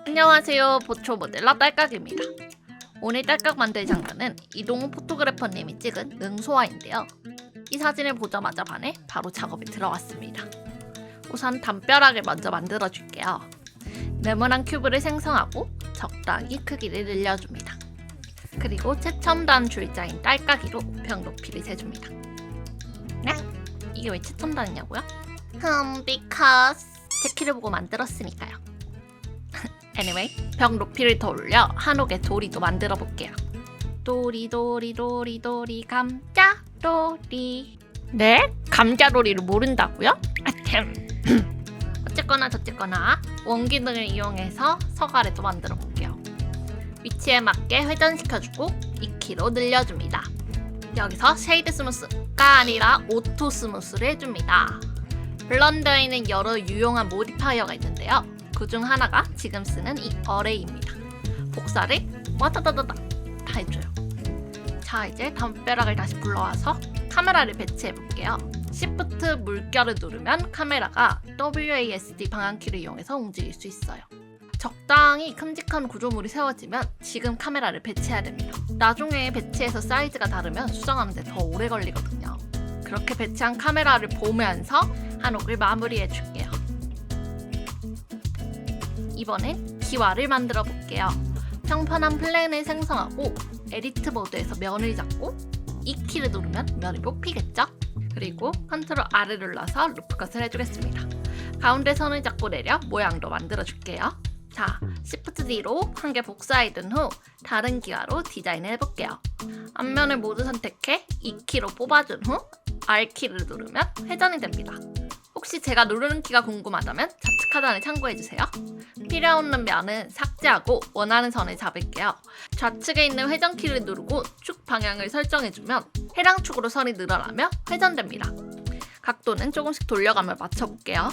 안녕하세요. 보초 모델러 딸깍입니다. 오늘 딸깍 만들 장면은 이동우 포토그래퍼님이 찍은 능소화인데요. 이 사진을 보자마자 반해 바로 작업에 들어갔습니다. 우선 담벼락을 먼저 만들어 줄게요. 네모난 큐브를 생성하고 적당히 크기를 늘려줍니다. 그리고 최첨단 줄자인 딸깍이로 벽 높이를 재줍니다. 네? 이게 왜 최첨단이냐고요? because 제 키를 보고 만들었으니까요. anyway, 벽 높이를 더 올려 한옥의 도리도 만들어 볼게요. 도리 감자도리. 네? 감자도리를 모른다고요? 아템. 어쨌거나 원기능을 이용해서 서가래도 만들어 볼게요. 위치에 맞게 회전시켜주고 2키로 늘려줍니다. 여기서 쉐이드 스무스가 아니라 오토 스무스를 해줍니다. 블런더에는 여러 유용한 모디파이어가 있는데요. 그 중 하나가 지금 쓰는 이 어레이입니다. 복사를 와다다다다 다 해줘요. 자, 이제 담벼락을 다시 불러와서 카메라를 배치해 볼게요. Shift 물결을 누르면 카메라가 WASD 방향키를 이용해서 움직일 수 있어요. 적당히 큼직한 구조물이 세워지면 지금 카메라를 배치해야 됩니다. 나중에 배치해서 사이즈가 다르면 수정하는데 더 오래 걸리거든요. 그렇게 배치한 카메라를 보면서 한옥을 마무리해 줄게요. 이번엔 기와를 만들어 볼게요. 평편한 플랜을 생성하고 에디트 모드에서 면을 잡고 2키를 누르면 면이 뽑히겠죠? 그리고 컨트롤 R을 눌러서 루프컷을 해주겠습니다. 가운데 선을 잡고 내려 모양도 만들어 줄게요. 자, Shift D로 한 개 복사해둔 후 다른 기와로 디자인을 해볼게요. 앞면을 모두 선택해 2키로 뽑아준 후 R키를 누르면 회전이 됩니다. 혹시 제가 누르는 키가 궁금하다면 좌측 하단을 참고해주세요. 필요 없는 면은 삭제하고 원하는 선을 잡을게요. 좌측에 있는 회전키를 누르고 축 방향을 설정해주면 해당 축으로 선이 늘어나며 회전됩니다. 각도는 조금씩 돌려가며 맞춰볼게요.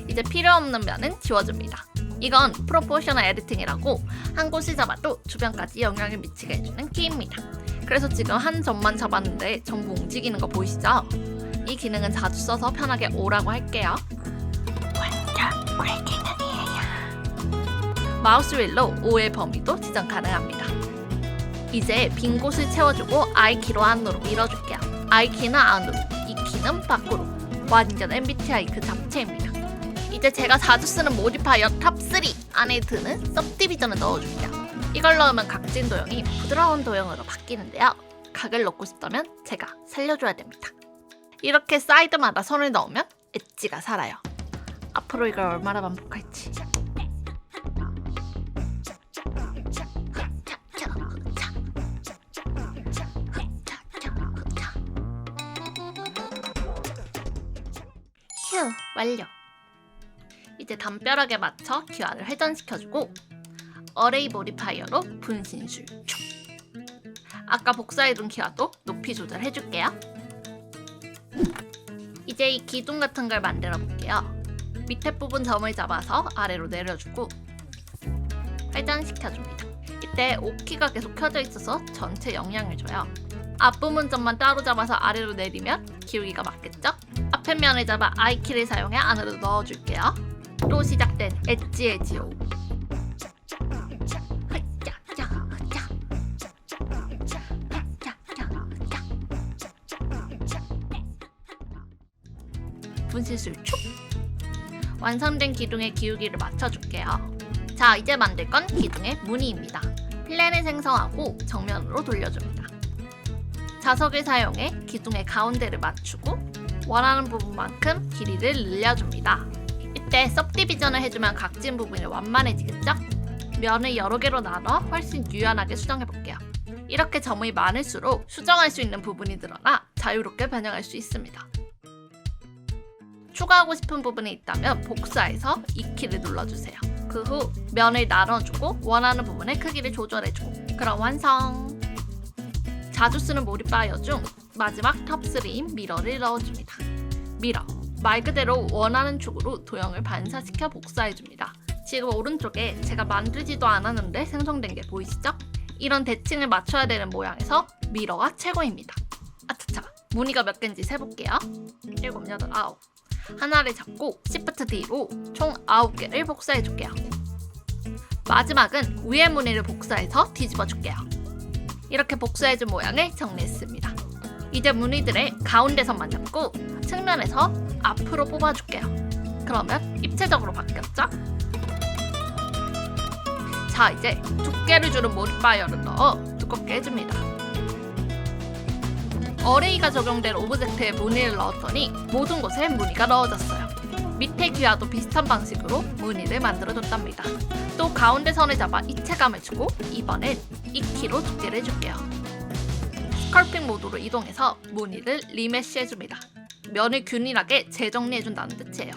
이제 필요 없는 면은 지워줍니다. 이건 프로포셔널 에디팅이라고 한 곳을 잡아도 주변까지 영향을 미치게 해주는 키입니다. 그래서 지금 한 점만 잡았는데 전부 움직이는 거 보이시죠? 이 기능은 자주 써서 편하게 오라고 할게요. 완전 꿀기능이에요. 마우스 휠로 O의 범위도 지정 가능합니다. 이제 빈 곳을 채워주고 I키로 안으로 밀어줄게요. I키는 안으로, E키는 밖으로. 완전 MBTI 그 자체입니다. 이제 제가 자주 쓰는 모디파이어 탑3 안에 드는 सब디비전을 넣어줄게요. 이걸 넣으면 각진 도형이 부드러운 도형으로 바뀌는데요. 각을 넣고 싶다면 제가 살려줘야 됩니다. 이렇게 사이드마다 선을 넣으면 엣지가 살아요. 앞으로 이걸 얼마나 반복할지. 휴, 완료. 이제 담벼락에 맞춰 기와를 회전시켜주고 어레이 모디파이어로 분신술. 아까 복사해둔 기와도 높이 조절해줄게요. 이제 이 기둥 같은 걸 만들어 볼게요. 밑에 부분 점을 잡아서 아래로 내려주고 회전시켜줍니다. 이때 O키가 계속 켜져 있어서 전체 영향을 줘요. 앞부분 점만 따로 잡아서 아래로 내리면 기울기가 맞겠죠? 앞에 면을 잡아 I키를 사용해 안으로 넣어줄게요. 또 시작된 엣지의 지옥. 분실술 촉! 완성된 기둥의 기울기를 맞춰줄게요. 자, 이제 만들 건 기둥의 무늬입니다. 플랜을 생성하고 정면으로 돌려줍니다. 자석을 사용해 기둥의 가운데를 맞추고 원하는 부분만큼 길이를 늘려줍니다. 이때 सब디비전을 해주면 각진 부분이 완만해지겠죠? 면을 여러 개로 나눠 훨씬 유연하게 수정해볼게요. 이렇게 점이 많을수록 수정할 수 있는 부분이 늘어나 자유롭게 변형할 수 있습니다. 추가하고 싶은 부분이 있다면 복사해서 2키를 눌러주세요. 그 후 면을 나눠주고 원하는 부분의 크기를 조절해주고 그럼 완성! 자주 쓰는 모디파이어 중 마지막 탑3인 미러를 넣어줍니다. 미러, 말 그대로 원하는 축으로 도형을 반사시켜 복사해줍니다. 지금 오른쪽에 제가 만들지도 않았는데 생성된 게 보이시죠? 이런 대칭을 맞춰야 되는 모양에서 미러가 최고입니다. 아차차, 무늬가 몇 개인지 세볼게요. 7, 8, 9. 하나를 잡고 Shift D로 총 9개를 복사해줄게요. 마지막은 위에 무늬를 복사해서 뒤집어줄게요. 이렇게 복사해준 모양을 정리했습니다. 이제 무늬들의 가운데 선만 잡고 측면에서 앞으로 뽑아줄게요. 그러면 입체적으로 바뀌었죠? 자, 이제 두께를 주는 모디파이어를 넣어 두껍게 해줍니다. 어레이가 적용된 오브젝트에 무늬를 넣었더니 모든 곳에 무늬가 넣어졌어요. 밑에 귀와도 비슷한 방식으로 무늬를 만들어줬답니다. 또 가운데 선을 잡아 입체감을 주고 이번엔 익히로 두께를 해줄게요. 스컬핑 모드로 이동해서 무늬를 리메쉬 해줍니다. 면을 균일하게 재정리해준다는 뜻이에요.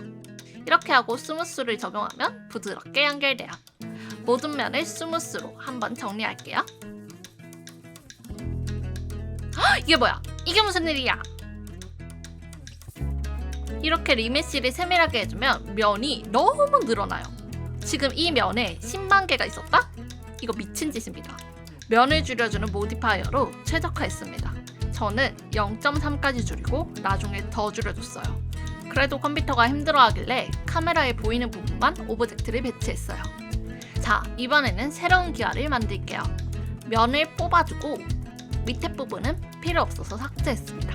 이렇게 하고 스무스를 적용하면 부드럽게 연결돼요. 모든 면을 스무스로 한번 정리할게요. 헉, 이게 뭐야? 이게 무슨 일이야? 이렇게 리메쉬를 세밀하게 해주면 면이 너무 늘어나요. 지금 이 면에 10만 개가 있었다? 이거 미친 짓입니다. 면을 줄여주는 모디파이어로 최적화했습니다. 저는 0.3까지 줄이고 나중에 더 줄여줬어요. 그래도 컴퓨터가 힘들어하길래 카메라에 보이는 부분만 오브젝트를 배치했어요. 자, 이번에는 새로운 기와를 만들게요. 면을 뽑아주고 밑에 부분은 필요 없어서 삭제했습니다.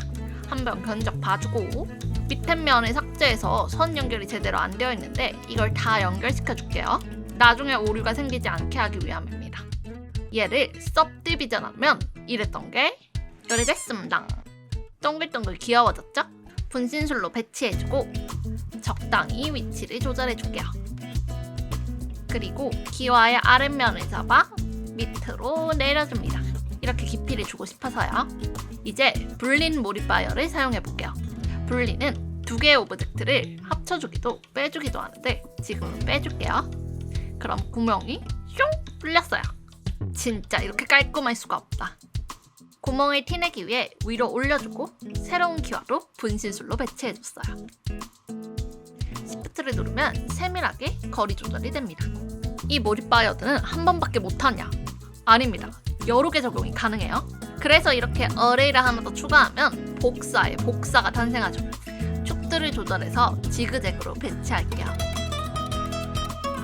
한번 견적 봐주고 밑에 면을 삭제해서 선 연결이 제대로 안 되어 있는데 이걸 다 연결시켜 줄게요. 나중에 오류가 생기지 않게 하기 위함입니다. 얘를 सब디비전하면 이랬던 게 이렇게 됐습니다. 동글동글 귀여워졌죠? 분신술로 배치해주고 적당히 위치를 조절해줄게요. 그리고 기와의 아랫면을 잡아 밑으로 내려줍니다. 이렇게 깊이를 주고 싶어서요. 이제 불린 모디파이어를 사용해볼게요. 분리는 두 개의 오브젝트를 합쳐주기도 빼주기도 하는데 지금은 빼줄게요. 그럼 구멍이 슝 뚫렸어요. 진짜 이렇게 깔끔할 수가 없다. 구멍을 티내기 위해 위로 올려주고 새로운 기와로 분신술로 배치해줬어요. 시프트를 누르면 세밀하게 거리 조절이 됩니다. 이 모디파이어들은 한 번밖에 못하냐? 아닙니다. 여러 개 적용이 가능해요. 그래서 이렇게 어레이를 하나 더 추가하면 복사에 복사가 탄생하죠. 축들을 조절해서 지그재그로 배치할게요.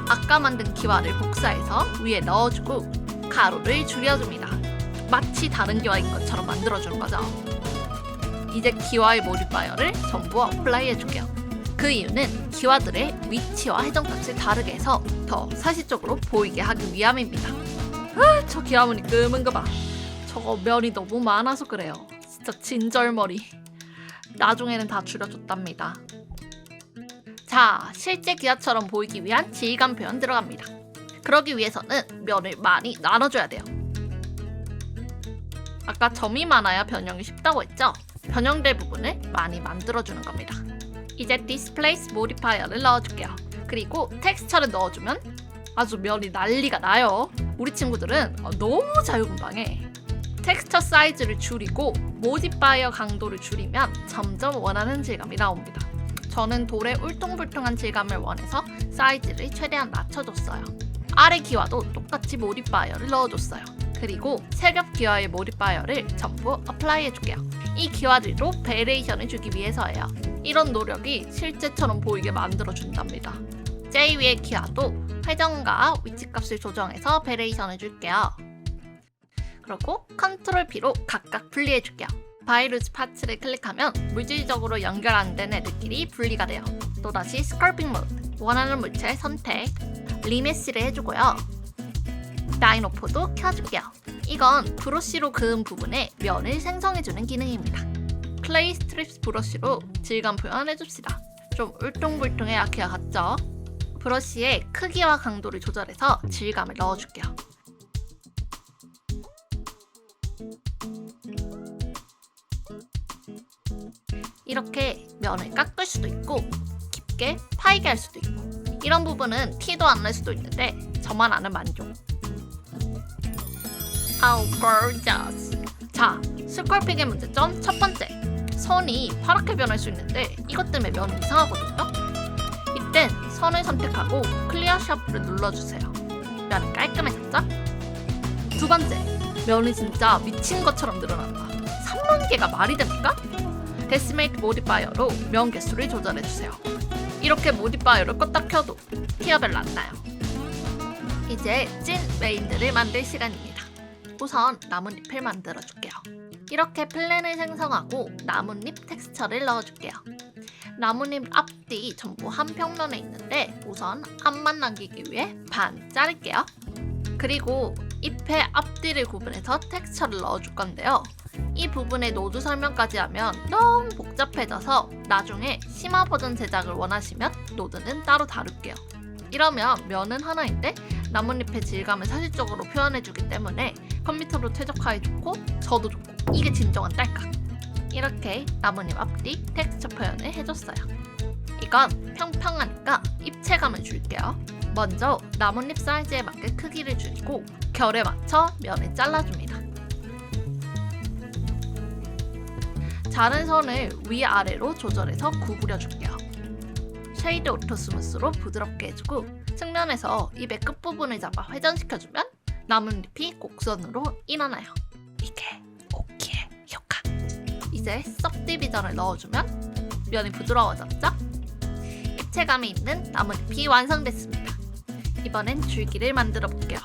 아까 만든 기와를 복사해서 위에 넣어주고 가로를 줄여줍니다. 마치 다른 기와인 것처럼 만들어주는 거죠. 이제 기와의 모디파이어를 전부 어플라이 해줄게요. 그 이유는 기와들의 위치와 해정값을 다르게 해서 더 사실적으로 보이게 하기 위함입니다. 저 기와무늬 끄문 거 봐. 저거 면이 너무 많아서 그래요. 진짜 진절머리. 나중에는 다 줄여줬답니다. 자, 실제 기와처럼 보이기 위한 질감 표현 들어갑니다. 그러기 위해서는 면을 많이 나눠줘야 돼요. 아까 점이 많아야 변형이 쉽다고 했죠? 변형될 부분을 많이 만들어주는 겁니다. 이제 디스플레이스 모디파이어를 넣어줄게요. 그리고 텍스처를 넣어주면 아주 면이 난리가 나요. 우리 친구들은 너무 자유분방해. 텍스처 사이즈를 줄이고 모디파이어 강도를 줄이면 점점 원하는 질감이 나옵니다. 저는 돌의 울퉁불퉁한 질감을 원해서 사이즈를 최대한 낮춰줬어요. 아래 기와도 똑같이 모디파이어를 넣어줬어요. 그리고 세겹 기와의 모디파이어를 전부 어플라이 해줄게요. 이 기와들도 베리에이션을 주기 위해서예요. 이런 노력이 실제처럼 보이게 만들어준답니다. J 위의 기와도 회전과 위치값을 조정해서 베리에이션을 줄게요. 그리고 컨트롤 P로 각각 분리해줄게요. 바이루즈 파츠를 클릭하면 물질적으로 연결 안 된 애들끼리 분리가 돼요. 또다시 스컬핑 모드, 원하는 물체 선택, 리메쉬를 해주고요. 다이노포도 켜줄게요. 이건 브러쉬로 그은 부분에 면을 생성해주는 기능입니다. 클레이 스트립스 브러쉬로 질감 표현해줍시다. 좀 울퉁불퉁해 아키아 같죠? 브러쉬의 크기와 강도를 조절해서 질감을 넣어줄게요. 이렇게 면을 깎을 수도 있고 깊게 파이게 할 수도 있고 이런 부분은 티도 안 날 수도 있는데 저만 아는 만족. 아우 gorgeous. 자, 스컬핑의 문제점 첫 번째, 선이 파랗게 변할 수 있는데 이것 때문에 면이 이상하거든요. 이땐 선을 선택하고 클리어 샤프를 눌러주세요. 면이 깔끔해졌죠? 두 번째, 면이 진짜 미친 것처럼 늘어난다. 3만 개가 말이 됩니까? 데시메이트 모디파이어로 면 개수를 조절해주세요. 이렇게 모디파이어를 껐다 켜도 티어별로 안 나요. 이제 찐 메인들을 만들 시간입니다. 우선 나뭇잎을 만들어줄게요. 이렇게 플랜을 생성하고 나뭇잎 텍스처를 넣어줄게요. 나뭇잎 앞뒤 전부 한 평면에 있는데 우선 앞만 남기기 위해 반 자를게요. 그리고 잎의 앞뒤를 구분해서 텍스처를 넣어줄 건데요. 이 부분에 노드 설명까지 하면 너무 복잡해져서 나중에 심화 버전 제작을 원하시면 노드는 따로 다룰게요. 이러면 면은 하나인데 나뭇잎의 질감을 사실적으로 표현해주기 때문에 컴퓨터로 최적화해줬고 저도 좋고 이게 진정한 딸깍! 이렇게 나뭇잎 앞뒤 텍스처 표현을 해줬어요. 이건 평평하니까 입체감을 줄게요. 먼저 나뭇잎 사이즈에 맞게 크기를 줄이고 결에 맞춰 면을 잘라줍니다. 자른 선을 위아래로 조절해서 구부려줄게요. 쉐이드 오토 스무스로 부드럽게 해주고 측면에서 잎의 끝부분을 잡아 회전시켜주면 나뭇잎이 곡선으로 일어나요. 이게 오키의 효과. 이제 섭디비전을 넣어주면 면이 부드러워졌죠? 입체감이 있는 나뭇잎이 완성됐습니다. 이번엔 줄기를 만들어 볼게요.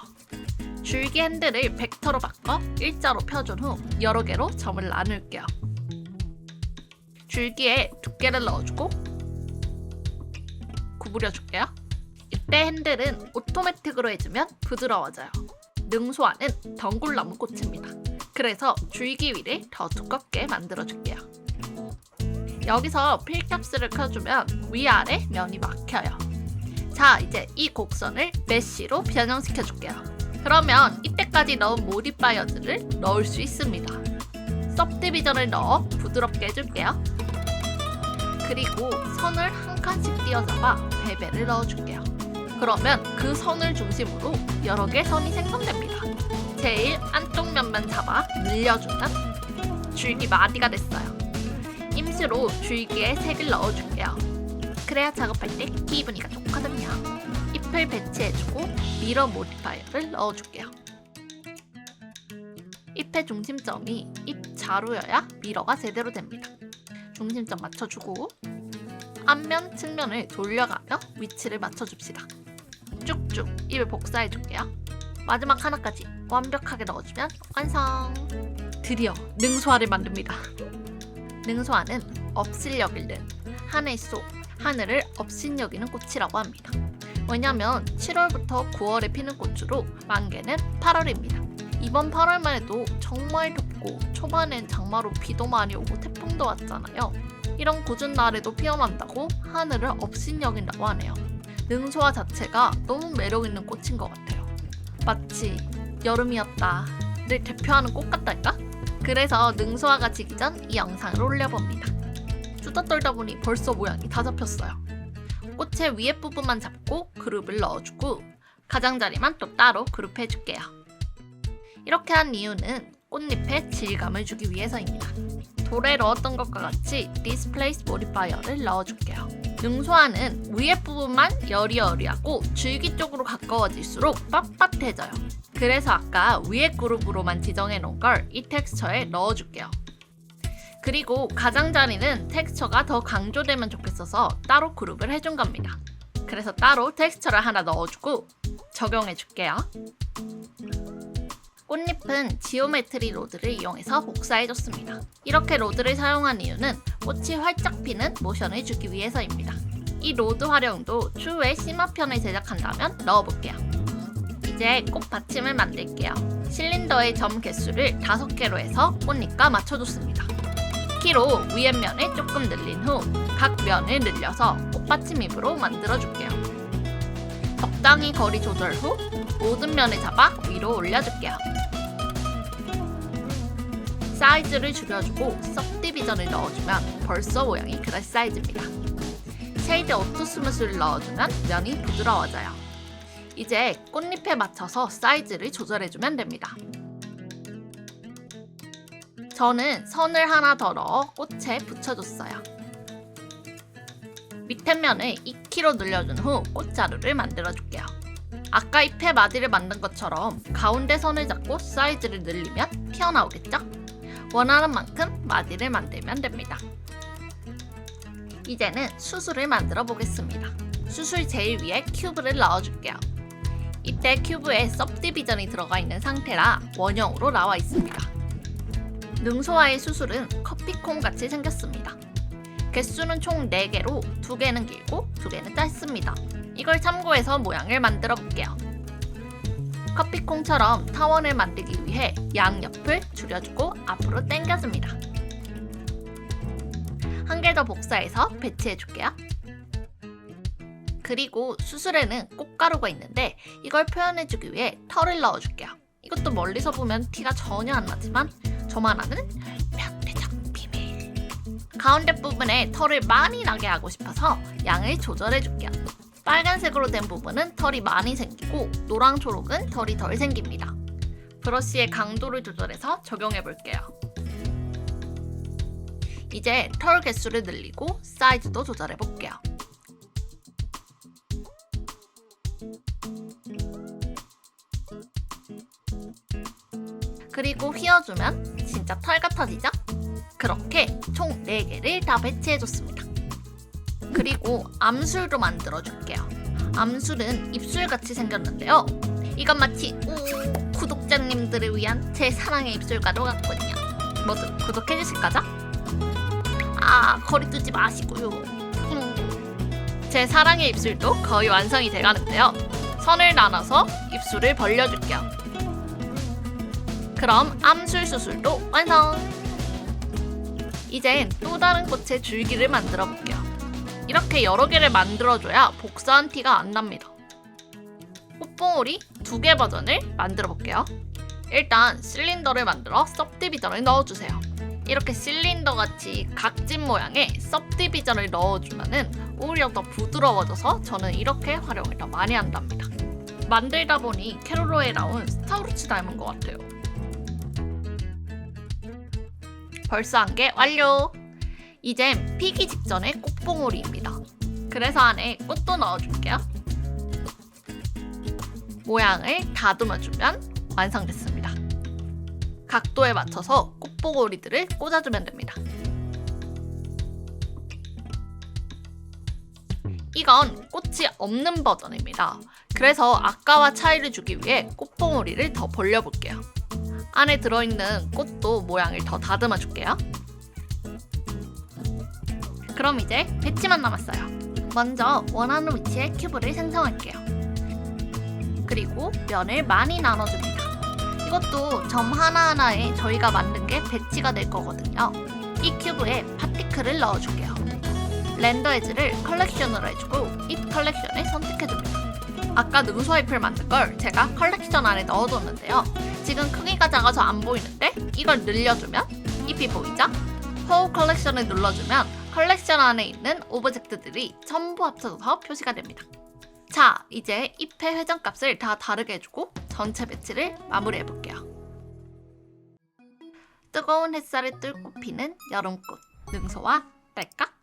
줄기 핸들을 벡터로 바꿔 일자로 펴준 후 여러 개로 점을 나눌게요. 줄기에 두께를 넣어주고 구부려줄게요. 이때 핸들은 오토매틱으로 해주면 부드러워져요. 능소화는 덩굴나무 꽃입니다. 그래서 줄기 위를 더 두껍게 만들어줄게요. 여기서 필캡스를 켜주면 위아래 면이 막혀요. 자, 이제 이 곡선을 메쉬로 변형시켜줄게요. 그러면 이때까지 넣은 모디파이어들을 넣을 수 있습니다. 섭디비전을 넣어 부드럽게 해줄게요. 그리고 선을 한 칸씩 띄어잡아 베벨을 넣어줄게요. 그러면 그 선을 중심으로 여러 개 선이 생성됩니다. 제일 안쪽 면만 잡아 늘려주면 줄기 마디가 됐어요. 임시로 줄기에 색을 넣어줄게요. 그래야 작업할 때 기분이가 좋거든요. 잎을 배치해주고 미러 모디파이어를 넣어줄게요. 잎의 중심점이 잎 자루여야 미러가 제대로 됩니다. 중심점 맞춰주고 앞면, 측면을 돌려가며 위치를 맞춰줍시다. 쭉쭉 잎을 복사해줄게요. 마지막 하나까지 완벽하게 넣어주면 완성! 드디어 능소화를 만듭니다. 능소화는 업실력을 낸 하늘 속 하늘을 업신여기는 꽃이라고 합니다. 왜냐면 7월부터 9월에 피는 꽃으로 만개는 8월입니다. 이번 8월만 해도 정말 덥고 초반엔 장마로 비도 많이 오고 태풍도 왔잖아요. 이런 굳은 날에도 피어난다고 하늘을 업신여긴다고 하네요. 능소화 자체가 너무 매력있는 꽃인 것 같아요. 마치 여름이었다를 대표하는 꽃 같달까? 그래서 능소화가 지기 전 이 영상을 올려봅니다. 수다 떨다 보니 벌써 모양이 다 잡혔어요. 꽃의 위에 부분만 잡고 그룹을 넣어주고 가장자리만 또 따로 그룹해줄게요. 이렇게 한 이유는 꽃잎에 질감을 주기 위해서입니다. 돌에 넣었던 것과 같이 디스플레이스 모디파이어를 넣어줄게요. 능소화는 위에 부분만 여리여리하고 줄기 쪽으로 가까워질수록 빳빳해져요. 그래서 아까 위에 그룹으로만 지정해 놓은 걸 이 텍스처에 넣어줄게요. 그리고 가장자리는 텍스처가 더 강조되면 좋겠어서 따로 그룹을 해준 겁니다. 그래서 따로 텍스처를 하나 넣어주고 적용해줄게요. 꽃잎은 지오메트리 로드를 이용해서 복사해줬습니다. 이렇게 로드를 사용한 이유는 꽃이 활짝 피는 모션을 주기 위해서입니다. 이 로드 활용도 추후에 심화편을 제작한다면 넣어볼게요. 이제 꽃 받침을 만들게요. 실린더의 점 개수를 5개로 해서 꽃잎과 맞춰줬습니다. 키로 위에 면을 조금 늘린 후 각 면을 늘려서 꽃받침 잎으로 만들어줄게요. 적당히 거리 조절 후 모든 면을 잡아 위로 올려줄게요. 사이즈를 줄여주고 섭디비전을 넣어주면 벌써 모양이 그럴 사이즈입니다. 쉐이드 오토 스무스를 넣어주면 면이 부드러워져요. 이제 꽃잎에 맞춰서 사이즈를 조절해주면 됩니다. 저는 선을 하나 더 넣어 꽃에 붙여줬어요. 밑에 면을 2kg 늘려준 후 꽃자루를 만들어줄게요. 아까 잎의 마디를 만든 것처럼 가운데 선을 잡고 사이즈를 늘리면 튀어나오겠죠? 원하는 만큼 마디를 만들면 됩니다. 이제는 수술을 만들어 보겠습니다. 수술 제일 위에 큐브를 넣어줄게요. 이때 큐브에 सब디비전이 들어가 있는 상태라 원형으로 나와 있습니다. 능소와의 수술은 커피콩 같이 생겼습니다. 개수는 총 4개로 2개는 길고 2개는 짧습니다. 이걸 참고해서 모양을 만들어 볼게요. 커피콩처럼 타원을 만들기 위해 양옆을 줄여주고 앞으로 당겨줍니다. 한 개 더 복사해서 배치해 줄게요. 그리고 수술에는 꽃가루가 있는데 이걸 표현해주기 위해 털을 넣어줄게요. 이것도 멀리서 보면 티가 전혀 안 나지만 저만 아는 명대적 비밀. 가운데 부분에 털을 많이 나게 하고 싶어서 양을 조절해줄게요. 빨간색으로 된 부분은 털이 많이 생기고 노랑 초록은 털이 덜 생깁니다. 브러쉬의 강도를 조절해서 적용해볼게요. 이제 털 개수를 늘리고 사이즈도 조절해볼게요. 그리고 휘어주면 진짜 털 같아지죠? 그렇게 총 4개를 다 배치해줬습니다. 그리고 암술도 만들어줄게요. 암술은 입술같이 생겼는데요. 이건 마치 구독자님들을 위한 제 사랑의 입술가루 같거든요. 모두 구독해주실 거죠? 거리 두지 마시고요. 제 사랑의 입술도 거의 완성이 돼가는데요. 선을 나눠서 입술을 벌려줄게요. 그럼 암술 수술도 완성! 이젠 또 다른 꽃의 줄기를 만들어 볼게요. 이렇게 여러 개를 만들어줘야 복사한 티가 안 납니다. 꽃봉오리 2개 버전을 만들어 볼게요. 일단 실린더를 만들어 सब디비전을 넣어주세요. 이렇게 실린더 같이 각진 모양의 सब디비전을 넣어주면 오히려 더 부드러워져서 저는 이렇게 활용을 더 많이 한답니다. 만들다 보니 캐롤로에 나온 스타우루츠 닮은 것 같아요. 벌써 한 개 완료! 이젠 피기 직전의 꽃봉오리입니다. 그래서 안에 꽃도 넣어줄게요. 모양을 다듬어주면 완성됐습니다. 각도에 맞춰서 꽃봉오리들을 꽂아주면 됩니다. 이건 꽃이 없는 버전입니다. 그래서 아까와 차이를 주기 위해 꽃봉오리를 더 벌려볼게요. 안에 들어있는 꽃도 모양을 더 다듬어 줄게요. 그럼 이제 배치만 남았어요. 먼저 원하는 위치에 큐브를 생성할게요. 그리고 면을 많이 나눠줍니다. 이것도 점 하나하나에 저희가 만든 게 배치가 될 거거든요. 이 큐브에 파티클을 넣어줄게요. 렌더 에즈를 컬렉션으로 해주고 이 컬렉션을 선택해줍니다. 아까 능소 잎을 만든 걸 제가 컬렉션 안에 넣어뒀는데요. 지금 크기가 작아서 안 보이는데 이걸 늘려주면 잎이 보이죠? 호우 컬렉션을 눌러주면 컬렉션 안에 있는 오브젝트들이 전부 합쳐져서 표시가 됩니다. 자, 이제 잎의 회전값을 다 다르게 해주고 전체 배치를 마무리해볼게요. 뜨거운 햇살을 뚫고 피는 여름꽃 능소와 딸깍